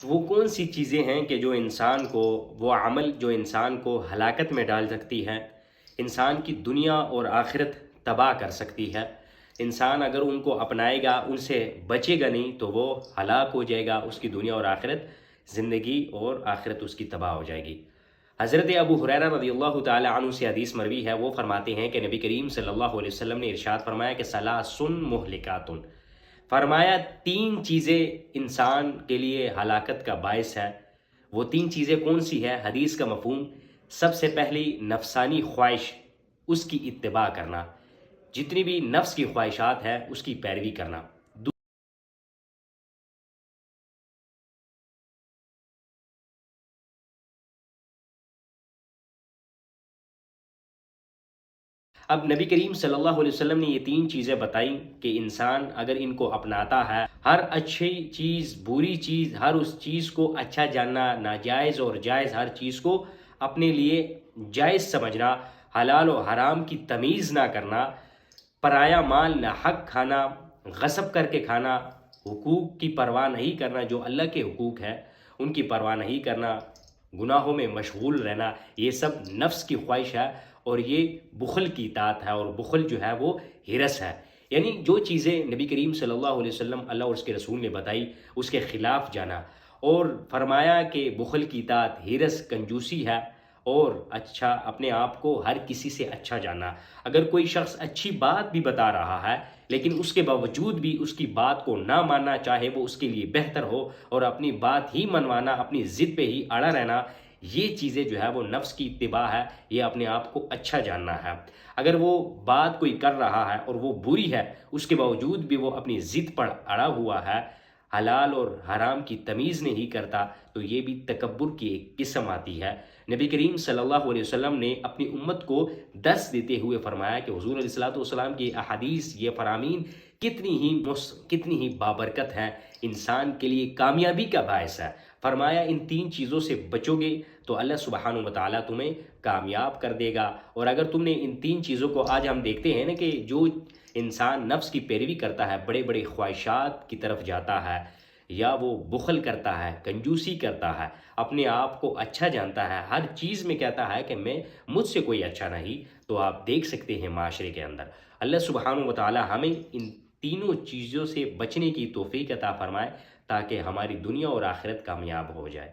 وہ کون سی چیزیں ہیں کہ جو انسان کو وہ عمل جو انسان کو ہلاکت میں ڈال سکتی ہے، انسان کی دنیا اور آخرت تباہ کر سکتی ہے؟ انسان اگر ان کو اپنائے گا، ان سے بچے گا نہیں تو وہ ہلاک ہو جائے گا، اس کی دنیا اور آخرت، زندگی اور آخرت اس کی تباہ ہو جائے گی۔ حضرت ابو ہریرہ رضی اللہ تعالی عنہ سے حدیث مروی ہے، وہ فرماتے ہیں کہ نبی کریم صلی اللہ علیہ وسلم نے ارشاد فرمایا کہ ثلاثن مہلکاتن، فرمایا تین چیزیں انسان کے لیے ہلاکت کا باعث ہے۔ وہ تین چیزیں کون سی ہے؟ حدیث کا مفہوم: سب سے پہلی نفسانی خواہش، اس کی اتباع کرنا، جتنی بھی نفس کی خواہشات ہے اس کی پیروی کرنا۔ اب نبی کریم صلی اللہ علیہ وسلم نے یہ تین چیزیں بتائیں کہ انسان اگر ان کو اپناتا ہے، ہر اچھی چیز، بری چیز، ہر اس چیز کو اچھا جاننا، ناجائز اور جائز ہر چیز کو اپنے لیے جائز سمجھنا، حلال و حرام کی تمیز نہ کرنا، پرایا مال نہ حق کھانا، غصب کر کے کھانا، حقوق کی پرواہ نہیں کرنا، جو اللہ کے حقوق ہے ان کی پرواہ نہیں کرنا، گناہوں میں مشغول رہنا، یہ سب نفس کی خواہش ہے اور یہ بخل کی اطاعت ہے، اور بخل جو ہے وہ ہرس ہے۔ یعنی جو چیزیں نبی کریم صلی اللہ علیہ وسلم، اللہ اور اس کے رسول نے بتائی، اس کے خلاف جانا، اور فرمایا کہ بخل کی اطاعت ہرس، کنجوسی ہے، اور اچھا اپنے آپ کو ہر کسی سے اچھا جاننا۔ اگر کوئی شخص اچھی بات بھی بتا رہا ہے لیکن اس کے باوجود بھی اس کی بات کو نہ ماننا، چاہے وہ اس کے لیے بہتر ہو، اور اپنی بات ہی منوانا، اپنی ضد پہ ہی اڑا رہنا، یہ چیزیں جو ہے وہ نفس کی اتباع ہے، یہ اپنے آپ کو اچھا جاننا ہے۔ اگر وہ بات کوئی کر رہا ہے اور وہ بری ہے، اس کے باوجود بھی وہ اپنی ضد پر اڑا ہوا ہے، حلال اور حرام کی تمیز نہیں کرتا، تو یہ بھی تکبر کی ایک قسم آتی ہے۔ نبی کریم صلی اللہ علیہ وسلم نے اپنی امت کو درس دیتے ہوئے فرمایا کہ حضور علیہ الصلوۃ والسلام کی احادیث، یہ فرامین کتنی ہی بابرکت ہیں، انسان کے لیے کامیابی کا باعث ہے۔ فرمایا ان تین چیزوں سے بچو گے تو اللہ سبحانہ و تعالیٰ تمہیں کامیاب کر دے گا۔ اور اگر تم نے ان تین چیزوں کو، آج ہم دیکھتے ہیں نا کہ جو انسان نفس کی پیروی کرتا ہے، بڑے بڑے خواہشات کی طرف جاتا ہے، یا وہ بخل کرتا ہے، کنجوسی کرتا ہے، اپنے آپ کو اچھا جانتا ہے، ہر چیز میں کہتا ہے کہ مجھ سے کوئی اچھا نہیں، تو آپ دیکھ سکتے ہیں معاشرے کے اندر۔ اللہ سبحانہ و تعالی ہمیں ان تینوں چیزوں سے بچنے کی توفیق عطا فرمائے، تاکہ ہماری دنیا اور آخرت کامیاب ہو جائے۔